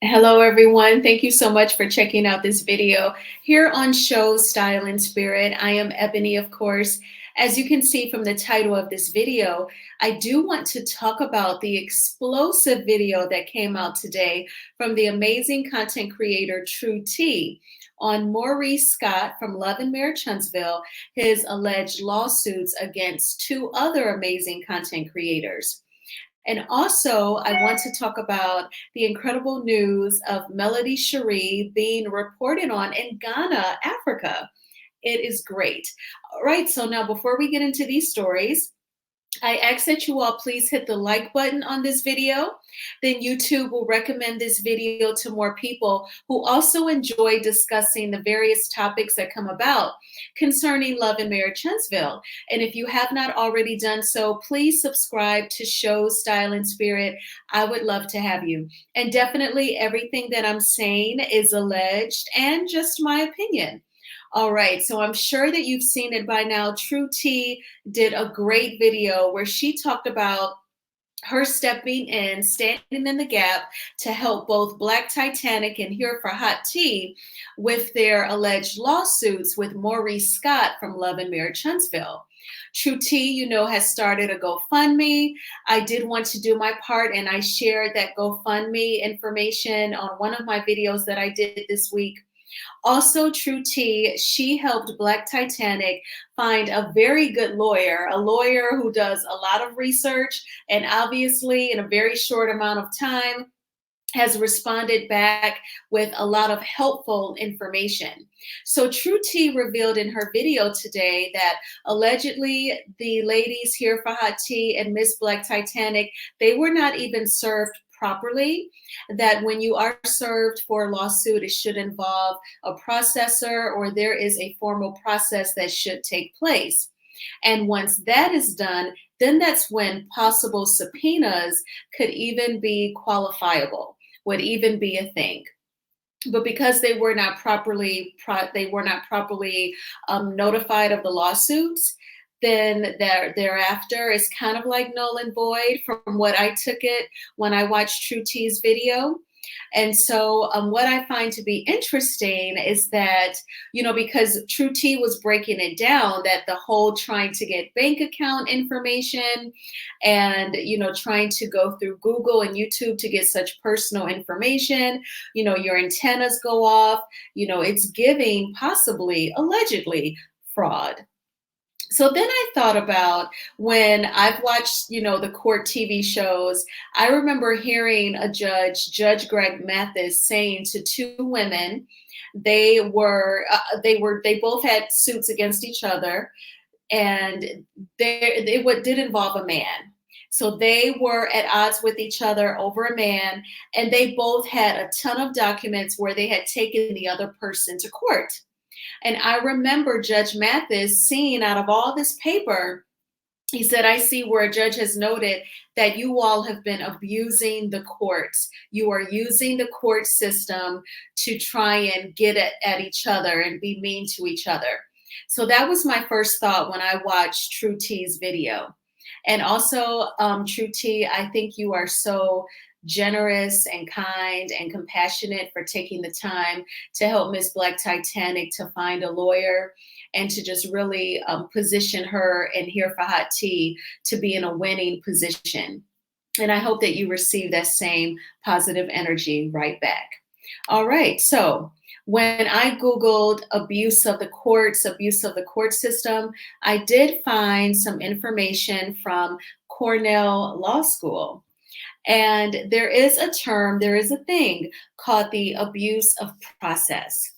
Hello, everyone. Thank you so much for checking out this video. Here on Show Style and Spirit, I am Ebony, of course. As you can see from the title of this video, I do want to talk about the explosive video that came out today from the amazing content creator True T on Maurice Scott from Love and Marriage Huntsville, his alleged lawsuits against two other amazing content creators. And also, I want to talk about the incredible news of Melody Shari being reported on in Ghana, Africa. It is great. All right, so now before we get into these stories, I ask that you all please hit the like button on this video. Then YouTube will recommend this video to more people who also enjoy discussing the various topics that come about concerning Love and Marriage Huntsville. And if you have not already done so, please subscribe to Show Style and Spirit. I would love to have you. And definitely everything that I'm saying is alleged and just my opinion. All right, so I'm sure that you've seen it by now. True T did a great video where she talked about her stepping in, standing in the gap to help both Black Titanic and Here for Hot Tea with their alleged lawsuits with Maurice Scott from Love and Marriage Huntsville. True T, has started a GoFundMe. I did want to do my part and I shared that GoFundMe information on one of my videos that I did this week. Also, True T, she helped Black Titanic find a very good lawyer, a lawyer who does a lot of research and obviously in a very short amount of time has responded back with a lot of helpful information. So True T revealed in her video today that allegedly the ladies Here for Hot Tea and Miss Black Titanic, they were not even served properly, that when you are served for a lawsuit, it should involve a processor or there is a formal process that should take place. And once that is done, then that's when possible subpoenas could even be qualifiable, would even be a thing. But because they were not properly notified of the lawsuits, then thereafter is kind of like null and void from what I took it when I watched True T's video. And so what I find to be interesting is that, because True T was breaking it down, that the whole trying to get bank account information and, trying to go through Google and YouTube to get such personal information, your antennas go off, it's giving possibly, allegedly, fraud. So then I thought about when I've watched, the court TV shows, I remember hearing a Judge Greg Mathis saying to two women, they both had suits against each other and it did involve a man. So they were at odds with each other over a man, and they both had a ton of documents where they had taken the other person to court. And I remember Judge Mathis seeing out of all this paper, he said, I see where a judge has noted that you all have been abusing the courts. You are using the court system to try and get at each other and be mean to each other. So that was my first thought when I watched True T's video. And also, True T, I think you are so generous and kind and compassionate for taking the time to help Miss Black Titanic to find a lawyer and to just really position her and Here for Hot Tea to be in a winning position. And I hope that you receive that same positive energy right back. All right, so when I Googled abuse of the courts, abuse of the court system, I did find some information from Cornell Law School. And there is a term, there is a thing called the abuse of process.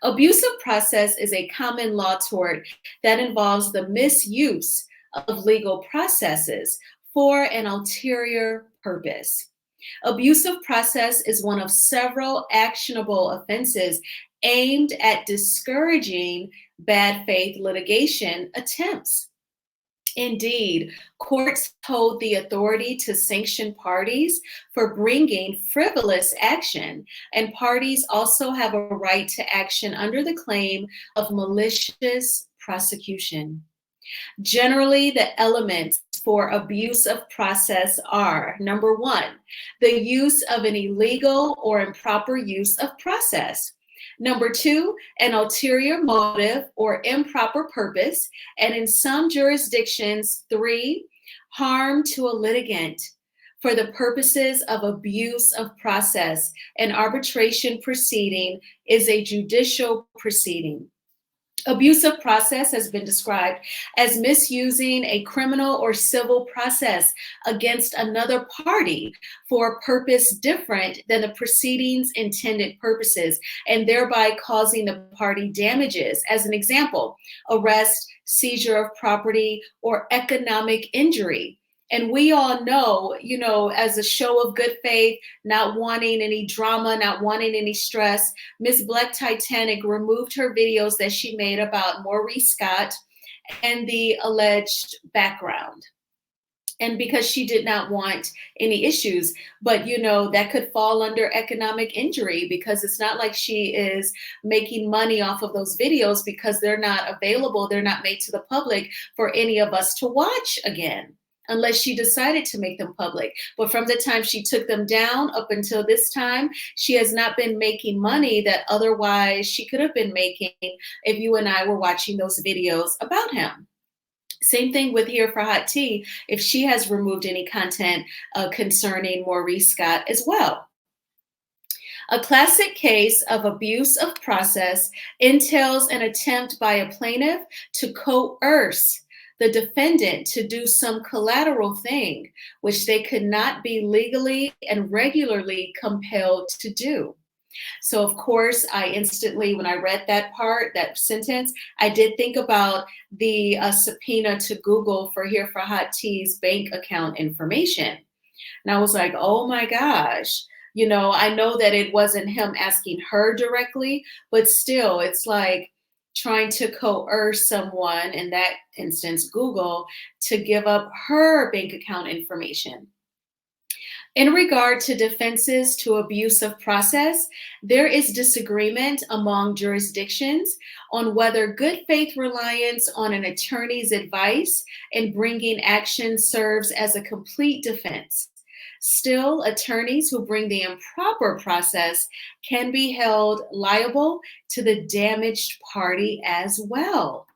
Abuse of process is a common law tort that involves the misuse of legal processes for an ulterior purpose. Abusive process is one of several actionable offenses aimed at discouraging bad faith litigation attempts. Indeed, courts hold the authority to sanction parties for bringing frivolous action, and parties also have a right to action under the claim of malicious prosecution. Generally, the elements for abuse of process are: number one, the use of an illegal or improper use of process. Number two, an ulterior motive or improper purpose. And in some jurisdictions, three, harm to a litigant for the purposes of abuse of process. An arbitration proceeding is a judicial proceeding. Abusive process has been described as misusing a criminal or civil process against another party for a purpose different than the proceeding's intended purposes, and thereby causing the party damages. As an example, arrest, seizure of property, or economic injury. And we all know, as a show of good faith, not wanting any drama, not wanting any stress, Miss Black Titanic removed her videos that she made about Maurice Scott and the alleged background. And because she did not want any issues, but that could fall under economic injury, because it's not like she is making money off of those videos, because they're not available, they're not made to the public for any of us to watch again, unless she decided to make them public. But from the time she took them down up until this time, she has not been making money that otherwise she could have been making if you and I were watching those videos about him. Same thing with Here for Hot Tea, if she has removed any content concerning Maurice Scott as well. A classic case of abuse of process entails an attempt by a plaintiff to coerce the defendant to do some collateral thing which they could not be legally and regularly compelled to do. So of course, I instantly, when I read that sentence, I did think about the subpoena to Google for Here for Hot Tea's bank account information. And I was like, oh my gosh, I know that it wasn't him asking her directly, but still, it's like trying to coerce someone, in that instance, Google, to give up her bank account information. In regard to defenses to abuse of process, there is disagreement among jurisdictions on whether good faith reliance on an attorney's advice in bringing action serves as a complete defense. Still, attorneys who bring the improper process can be held liable to the damaged party as well.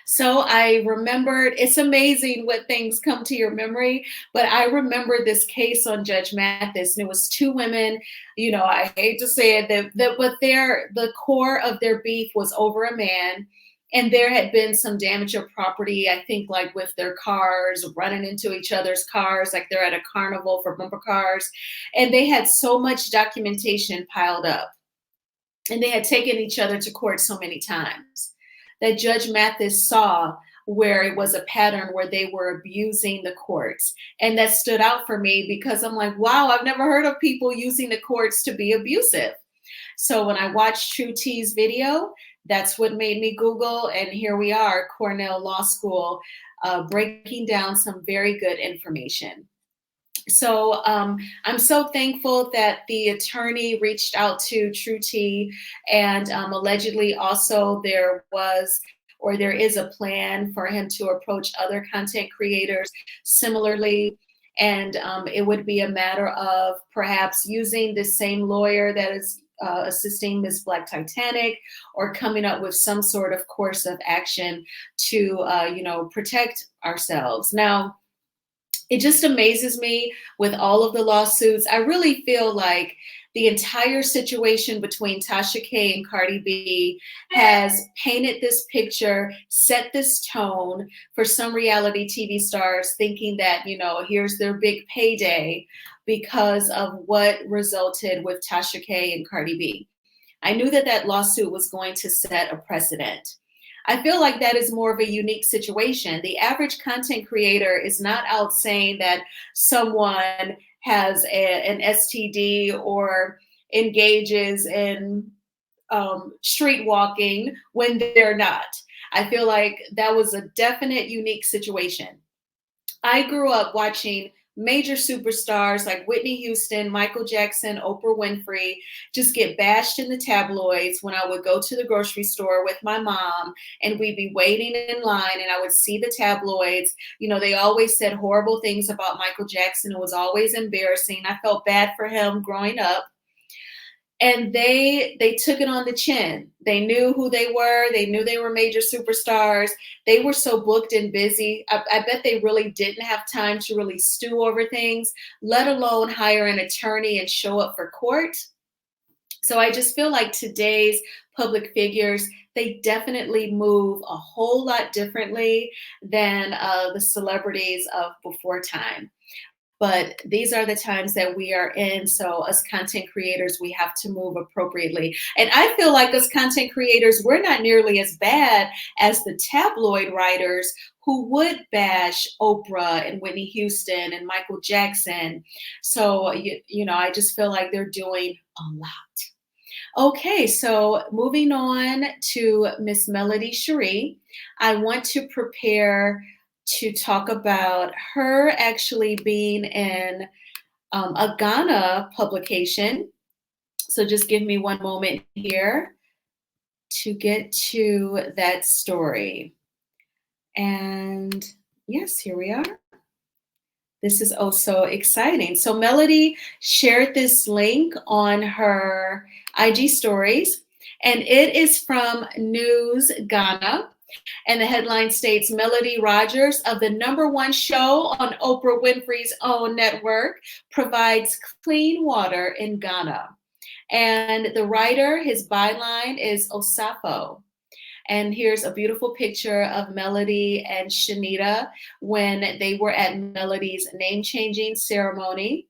So I remembered, it's amazing what things come to your memory, but I remember this case on Judge Mathis, and it was two women, I hate to say it, but the core of their beef was over a man. And there had been some damage of property, I think, like with their cars, running into each other's cars, like they're at a carnival for bumper cars. And they had so much documentation piled up. And they had taken each other to court so many times that Judge Mathis saw where it was a pattern where they were abusing the courts. And that stood out for me because I'm like, wow, I've never heard of people using the courts to be abusive. So when I watched True T's video, that's what made me Google, and here we are, Cornell Law School, breaking down some very good information. So I'm so thankful that the attorney reached out to True T, and allegedly also there is a plan for him to approach other content creators similarly. And it would be a matter of perhaps using the same lawyer that is assisting Ms. Black Titanic, or coming up with some sort of course of action to, protect ourselves. Now, it just amazes me with all of the lawsuits. I really feel like the entire situation between Tasha K and Cardi B has painted this picture, set this tone for some reality TV stars thinking that, here's their big payday because of what resulted with Tasha K and Cardi B. I knew that lawsuit was going to set a precedent. I feel like that is more of a unique situation. The average content creator is not out saying that someone has an STD or engages in street walking when they're not. I feel like that was a definite unique situation. I grew up watching major superstars like Whitney Houston, Michael Jackson, Oprah Winfrey just get bashed in the tabloids when I would go to the grocery store with my mom and we'd be waiting in line and I would see the tabloids. You know, they always said horrible things about Michael Jackson. It was always embarrassing. I felt bad for him growing up. And they took it on the chin. They knew who they were. They knew they were major superstars. They were so booked and busy. I bet they really didn't have time to really stew over things, let alone hire an attorney and show up for court. So I just feel like today's public figures, they definitely move a whole lot differently than the celebrities of before time. But these are the times that we are in. So as content creators, we have to move appropriately. And I feel like as content creators, we're not nearly as bad as the tabloid writers who would bash Oprah and Whitney Houston and Michael Jackson. So, I just feel like they're doing a lot. Okay, so moving on to Miss Melody Shari, I want to prepare to talk about her actually being in a Ghana publication. So just give me one moment here to get to that story. And yes, here we are. This is also exciting. So Melody shared this link on her IG stories, and it is from News Ghana. And the headline states Melody Rogers of the #1 show on Oprah Winfrey's own network provides clean water in Ghana. And the writer, his byline is Osafo. And here's a beautiful picture of Melody and Shanita when they were at Melody's name changing ceremony.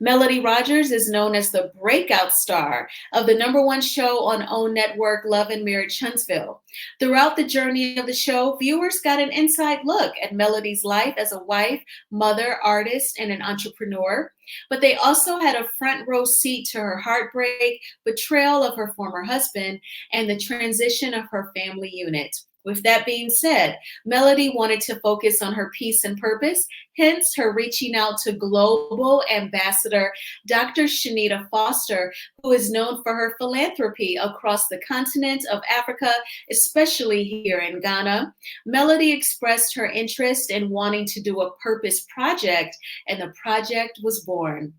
Melody Rogers is known as the breakout star of the #1 show on OWN Network, Love and Marriage Huntsville. Throughout the journey of the show, viewers got an inside look at Melody's life as a wife, mother, artist, and an entrepreneur. But they also had a front row seat to her heartbreak, betrayal of her former husband, and the transition of her family unit. With that being said, Melody wanted to focus on her peace and purpose, hence her reaching out to global ambassador Dr. Shanita Foster, who is known for her philanthropy across the continent of Africa, especially here in Ghana. Melody expressed her interest in wanting to do a purpose project, and the project was born.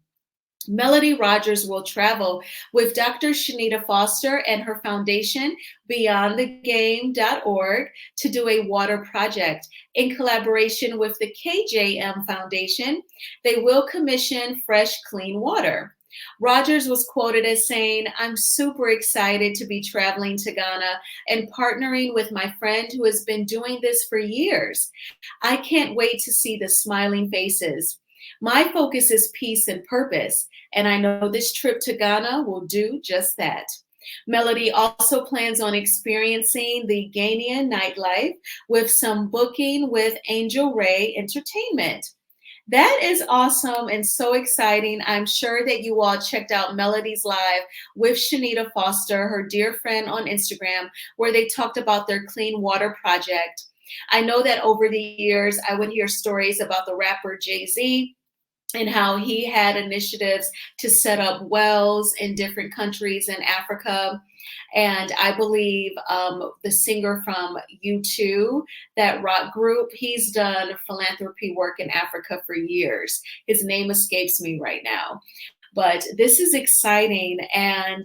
Melody Rogers will travel with Dr. Shanita Foster and her foundation, BeyondTheGame.org, to do a water project. In collaboration with the KJM Foundation, they will commission fresh, clean water. Rogers was quoted as saying, "I'm super excited to be traveling to Ghana and partnering with my friend who has been doing this for years. I can't wait to see the smiling faces. My focus is peace and purpose, and I know this trip to Ghana will do just that." Melody also plans on experiencing the Ghanaian nightlife with some booking with Angel Ray Entertainment. That is awesome and so exciting. I'm sure that you all checked out Melody's Live with Shanita Foster, her dear friend on Instagram, where they talked about their clean water project. I know that over the years, I would hear stories about the rapper Jay-Z and how he had initiatives to set up wells in different countries in Africa. And I believe the singer from U2, that rock group, he's done philanthropy work in Africa for years. His name escapes me right now. But this is exciting, and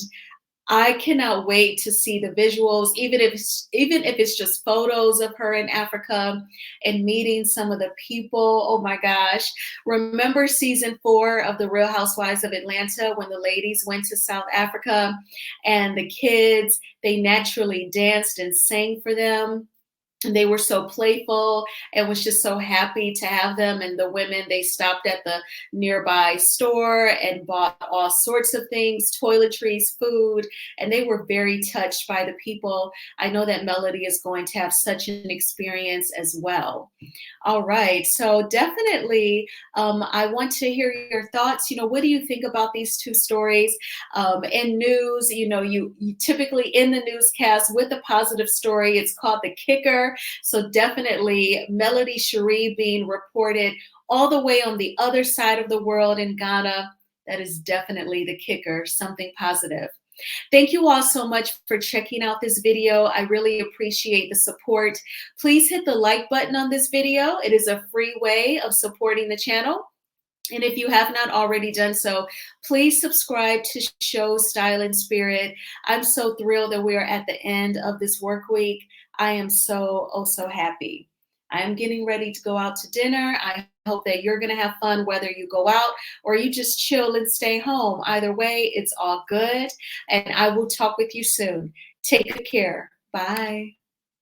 I cannot wait to see the visuals, even if it's just photos of her in Africa and meeting some of the people. Oh my gosh. Remember season 4 of The Real Housewives of Atlanta when the ladies went to South Africa and the kids, they naturally danced and sang for them. And they were so playful and was just so happy to have them. And the women, they stopped at the nearby store and bought all sorts of things, toiletries, food, and they were very touched by the people. I know that Melody is going to have such an experience as well. All right, so definitely I want to hear your thoughts. What do you think about these two stories? In news, you typically in the newscast with a positive story, it's called The Kicker. So definitely Melody Shari being reported all the way on the other side of the world in Ghana, that is definitely the kicker, something positive. Thank you all so much for checking out this video. I really appreciate the support. Please hit the like button on this video. It is a free way of supporting the channel. And if you have not already done so, please subscribe to Show Style and Spirit. I'm so thrilled that we are at the end of this work week. I am so, oh, so happy. I am getting ready to go out to dinner. I hope that you're going to have fun, whether you go out or you just chill and stay home. Either way, it's all good. And I will talk with you soon. Take good care. Bye.